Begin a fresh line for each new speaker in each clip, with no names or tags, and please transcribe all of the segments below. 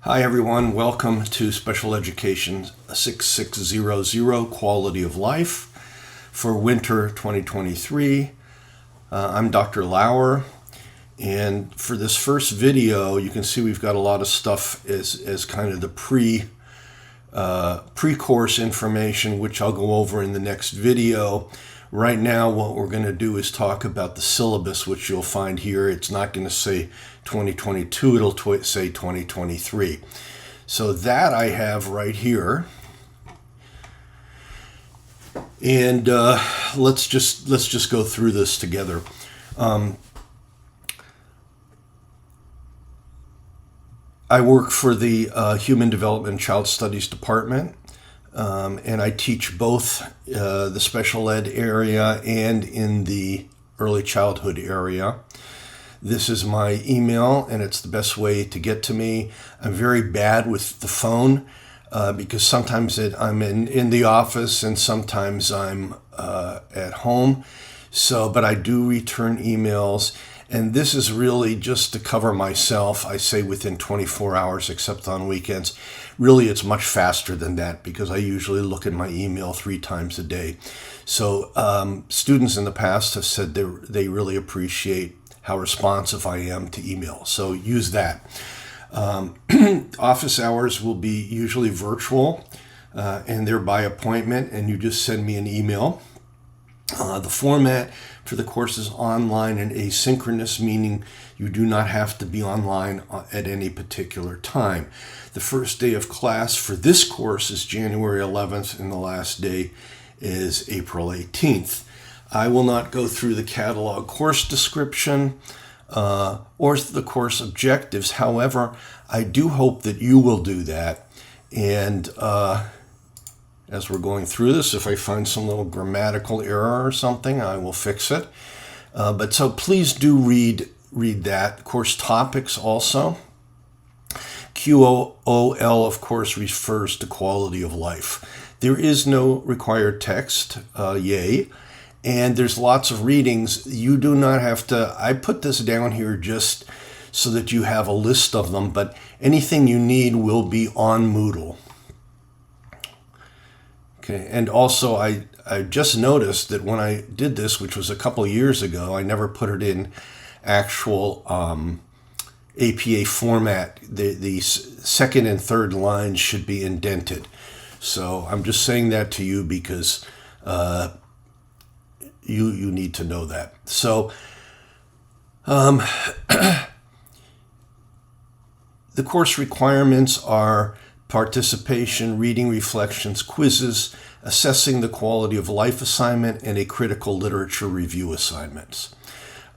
Hi everyone, welcome to Special Education 6600 Quality of Life for winter 2023. I'm Dr. Lauer, and for this first video you can see we've got a lot of stuff as kind of the pre-course information, which I'll go over in the next video. Right now what we're going to do is talk about the syllabus, which you'll find here. It's not going to say 2022, it'll say 2023. So that I have right here. And let's just go through this together. I work for the Human Development and Child Studies Department. And I teach both the special ed area and in the early childhood area. This is my email, and it's the best way to get to me. I'm very bad with the phone because sometimes I'm in the office and sometimes I'm at home. But I do return emails. And this is really just to cover myself. I say within 24 hours, except on weekends. Really, it's much faster than that because I usually look at my email 3 times a day. So students in the past have said they really appreciate how responsive I am to email. So use that. Office hours will be usually virtual, and they're by appointment, and you just send me an email. The format for the course is online and asynchronous, meaning you do not have to be online at any particular time. The first day of class for this course is January 11th, and the last day is April 18th. I will not go through the catalog course description or the course objectives. However, I do hope that you will do that. And as we're going through this, if I find some little grammatical error or something, I will fix it. But so please do read that. Course topics also. QOL, of course, refers to quality of life. There is no required text, yay. And there's lots of readings. You do not have to, I put this down here just so that you have a list of them, but anything you need will be on Moodle. Okay, and also I just noticed that when I did this, which was a couple years ago, I never put it in actual APA format. The second and third lines should be indented. So I'm just saying that to you because you need to know that. So the course requirements are participation, reading reflections, quizzes, assessing the quality of life assignment, and a critical literature review assignments.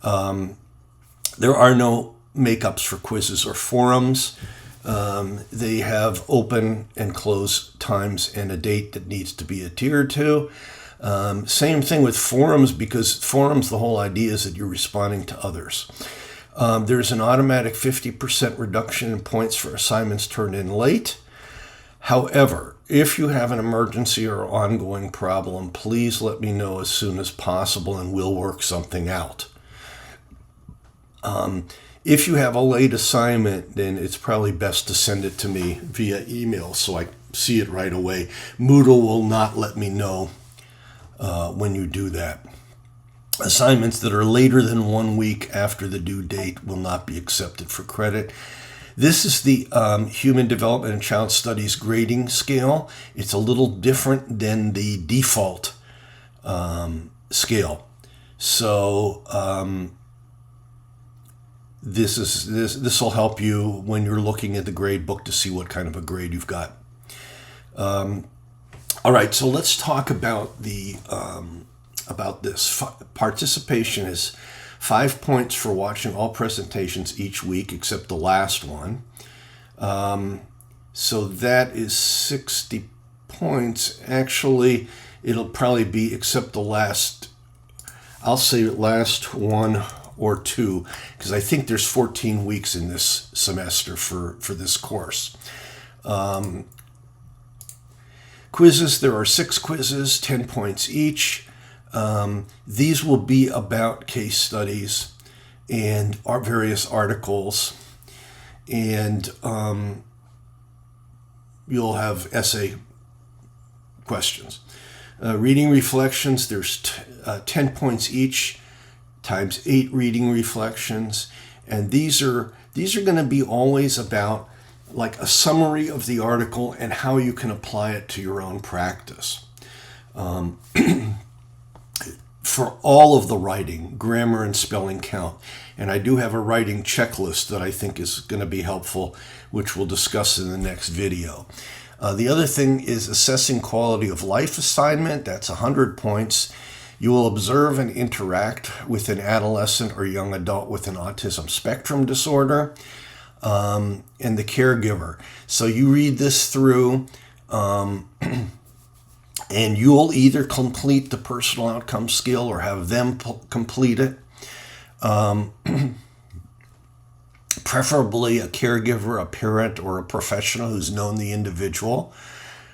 There are no makeups for quizzes or forums. They have open and close times and a date that needs to be adhered to. Same thing with forums, because forums, the whole idea is that you're responding to others. There's an automatic 50% reduction in points for assignments turned in late. However, if you have an emergency or ongoing problem, please let me know as soon as possible and we'll work something out. If you have a late assignment, then it's probably best to send it to me via email so I see it right away. Moodle will not let me know when you do that. Assignments that are later than 1 week after the due date will not be accepted for credit. This is the Human Development and Child Studies grading scale. It's a little different than the default scale. So this will help you when you're looking at the grade book to see what kind of a grade you've got. All right, so let's talk about about this. Participation is 5 points for watching all presentations each week except the last one. So that is 60 points. Actually, it'll probably be except the last, I'll say last 1 or 2, because I think there's 14 weeks in this semester for this course. Quizzes, there are 6 quizzes, 10 points each. These will be about case studies and our various articles. And you'll have essay questions. Reading reflections, there's 10 points each times 8 reading reflections. And these are going to be always about like a summary of the article and how you can apply it to your own practice. For all of the writing, grammar and spelling count. And I do have a writing checklist that I think is going to be helpful, which we'll discuss in the next video. The other thing is assessing quality of life assignment. That's 100 points. You will observe and interact with an adolescent or young adult with an autism spectrum disorder, and the caregiver. So you read this through, and you'll either complete the personal outcome skill or have them complete it. Preferably a caregiver, a parent, or a professional who's known the individual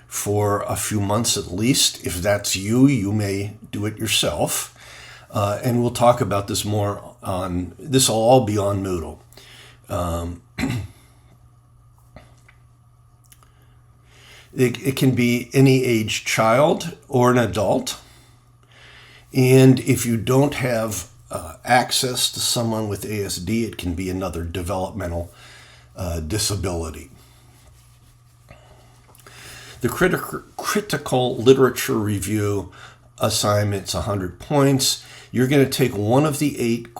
for a few months at least. If that's you, you may do it yourself. And we'll talk about this more on, this will all be on Moodle. It can be any age child or an adult. And if you don't have access to someone with ASD, it can be another developmental disability. The critical literature review assignment's 100 points. You're going to take one of the 8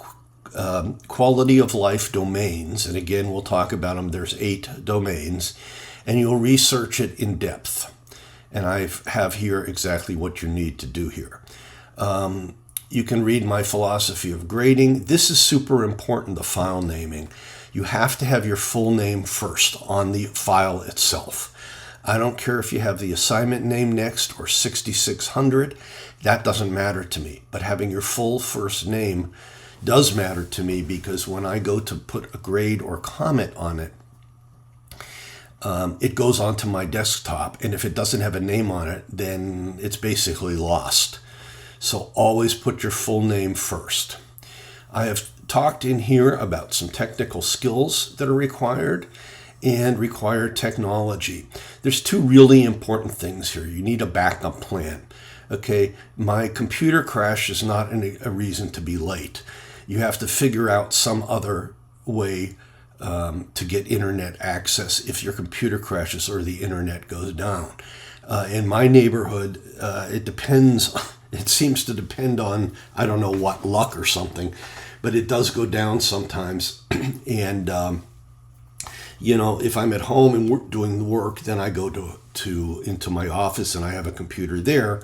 quality of life domains, and again, we'll talk about them. There's 8 domains, and you'll research it in depth. And I have here exactly what you need to do here. You can read my philosophy of grading. This is super important, the file naming. You have to have your full name first on the file itself. I don't care if you have the assignment name next or 6600. That doesn't matter to me. But having your full first name does matter to me, because when I go to put a grade or comment on it, it goes onto my desktop. And if it doesn't have a name on it, then it's basically lost. So always put your full name first. I have talked in here about some technical skills that are required and required technology. There's 2 really important things here. You need a backup plan. Okay, my computer crash is not a reason to be late. You have to figure out some other way to get internet access if your computer crashes or the internet goes down. In my neighborhood, it depends. It seems to depend on, I don't know what, luck or something, but it does go down sometimes. And if I'm at home and doing the work, then I go into my office and I have a computer there.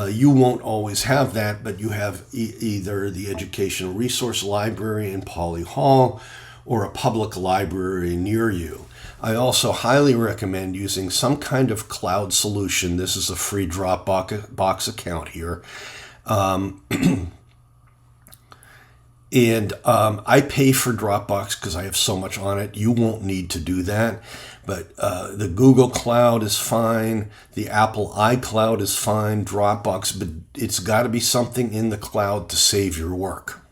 You won't always have that, but you have either the Educational Resource Library in Pauley Hall or a public library near you. I also highly recommend using some kind of cloud solution. This is a free Dropbox account here. And I pay for Dropbox because I have so much on it. You won't need to do that. But the Google Cloud is fine. The Apple iCloud is fine. Dropbox, but it's got to be something in the cloud to save your work.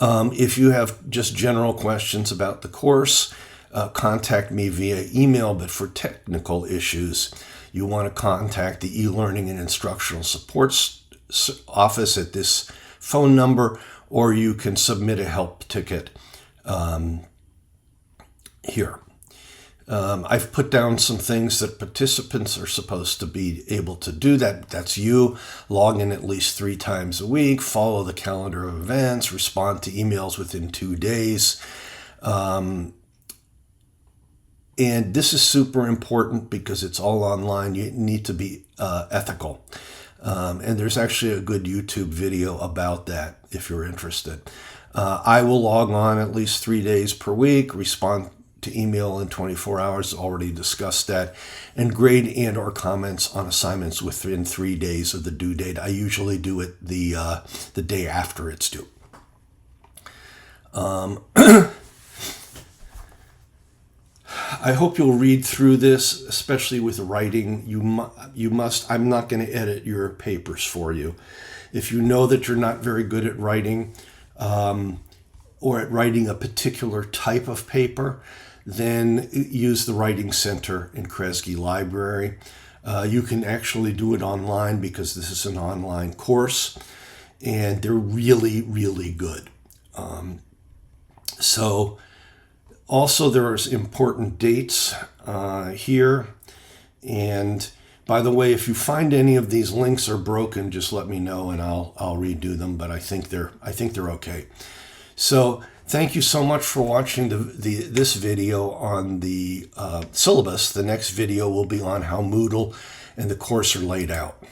If you have just general questions about the course, contact me via email. But for technical issues, you want to contact the e-learning and instructional support office at this phone number, or you can submit a help ticket here. I've put down some things that participants are supposed to be able to do. That's you. Log in at least 3 times a week, follow the calendar of events, respond to emails within 2 days. And this is super important because it's all online. You need to be ethical. And there's actually a good YouTube video about that if you're interested. I will log on at least 3 days per week, respond to email in 24 hours, already discussed that, and grade and or comments on assignments within 3 days of the due date. I usually do it the day after it's due. I hope you'll read through this, especially with writing. You must. I'm not going to edit your papers for you. If you know that you're not very good at writing, or at writing a particular type of paper, then use the Writing Center in Kresge Library. You can actually do it online because this is an online course, and they're really, really good. So also there's important dates here. And by the way, if you find any of these links are broken, just let me know and I'll redo them. But I think they're okay. So thank you so much for watching this video on the syllabus. The next video will be on how Moodle and the course are laid out.